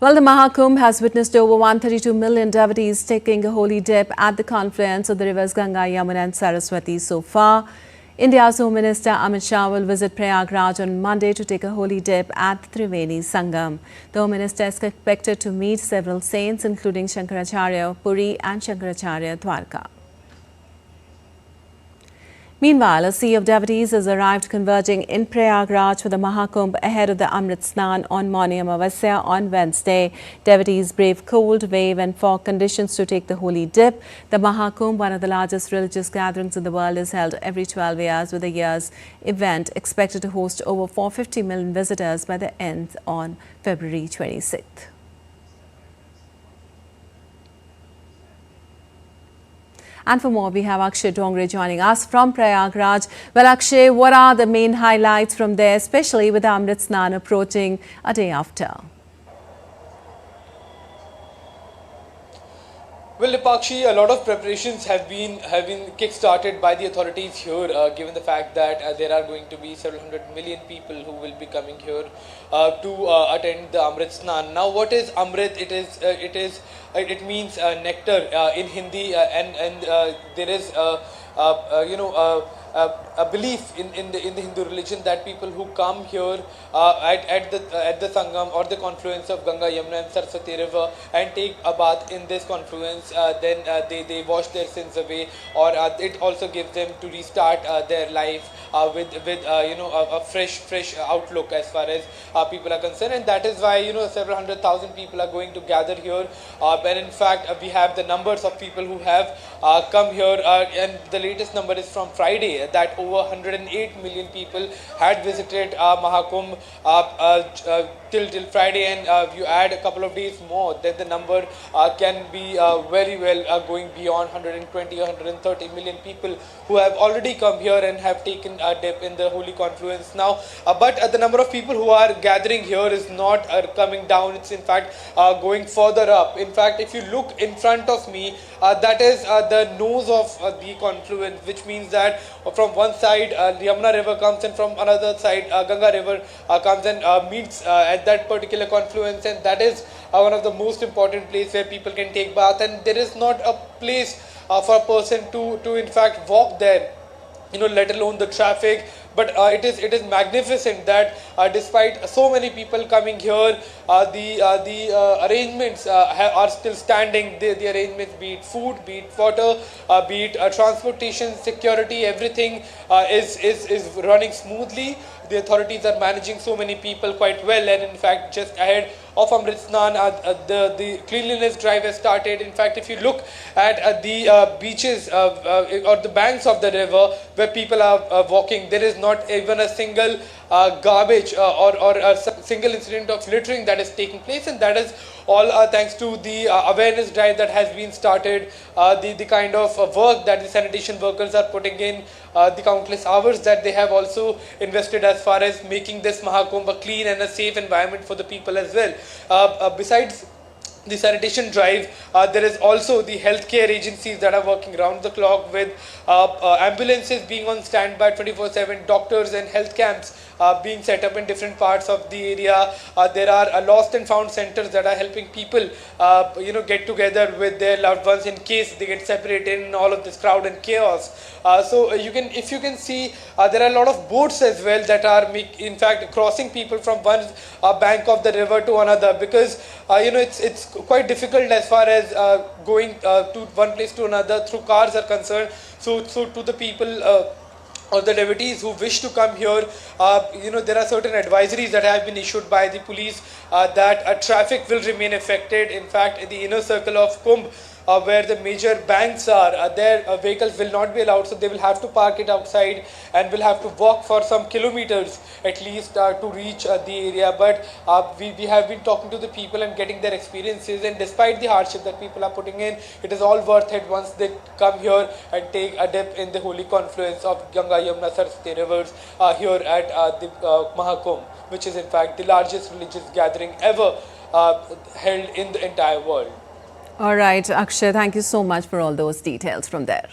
Well, the Mahakumbh has witnessed over 132 million devotees taking a holy dip at the confluence of the rivers Ganga, Yamuna and Saraswati so far. India's Home Minister Amit Shah will visit Prayagraj on Monday to take a holy dip at the Triveni Sangam. The Home Minister is expected to meet several saints including Shankaracharya Puri and Shankaracharya Dwarka. Meanwhile, a sea of devotees has arrived converging in Prayagraj for the Mahakumbh ahead of the Amrit Snan on morning Amavasya on Wednesday. Devotees brave cold, wave and fog conditions to take the holy dip. The Mahakumbh, one of the largest religious gatherings in the world, is held every 12 years with the year's event expected to host over 450 million visitors by the end on February 26th. And for more, we have Akshay Dongre joining us from Prayagraj. Well, Akshay, what are the main highlights from there, especially with Amrit Snan approaching a day after? Well, Lipakshi, a lot of preparations have been kick-started by the authorities here, given the fact that there are going to be several hundred million people who will be coming here to attend the Amrit Snan. Now, what is Amrit? It means nectar in Hindi, and there is a belief in the Hindu religion that people who come here at the Sangam or the confluence of Ganga, Yamuna and Saraswati river and take a bath in this confluence, then they wash their sins away, or it also gives them to restart their life with a fresh outlook as far as people are concerned. And that is why several 100,000 people are going to gather here, and in fact we have the numbers of people who have come here, and the latest number is from Friday that over 108 million people had visited Mahakumbh till Friday, and you add a couple of days more, then the number can be very well going beyond 120 or 130 million people who have already come here and have taken a dip in the holy confluence now. But the number of people who are gathering here is not coming down, it's in fact going further up. In fact, if you look in front of me, that is the nose of the confluence, which means that from one side Yamuna river comes and from another side Ganga river comes and meets at that particular confluence, and that is one of the most important places where people can take bath, and there is not a place for a person to in fact walk there, let alone the traffic. But it is magnificent that despite so many people coming here, the arrangements are still standing. The arrangements, be it food, be it water, be it transportation, security, everything is running smoothly. The authorities are managing so many people quite well, and in fact just ahead of Amrit Snan, the cleanliness drive has started. In fact, if you look at the beaches or the banks of the river where people are walking, there is not even a single garbage or a single incident of littering that is taking place, and that is all thanks to the awareness drive that has been started, the kind of work that the sanitation workers are putting in, the countless hours that they have also invested as far as making this Mahakumbh a clean and a safe environment for the people as well. Besides the sanitation drive, there is also the healthcare agencies that are working round the clock with ambulances being on standby 24/7, doctors and health camps being set up in different parts of the area. There are lost and found centers that are helping people get together with their loved ones in case they get separated in all of this crowd and chaos. So if you can see, there are a lot of boats as well that are in fact crossing people from one bank of the river to another, because it's quite difficult as far as going to one place to another through cars are concerned. So to the people or the devotees who wish to come here, there are certain advisories that have been issued by the police that traffic will remain affected. In fact, in the inner circle of Kumbh, where the major banks are, their vehicles will not be allowed, so they will have to park it outside and will have to walk for some kilometers at least to reach the area. But we have been talking to the people and getting their experiences, and despite the hardship that people are putting in, it is all worth it once they come here and take a dip in the holy confluence of Ganga, Yamuna, Saraswati rivers here at the Mahakumbh, which is in fact the largest religious gathering ever held in the entire world. All right, Akshay, thank you so much for all those details from there.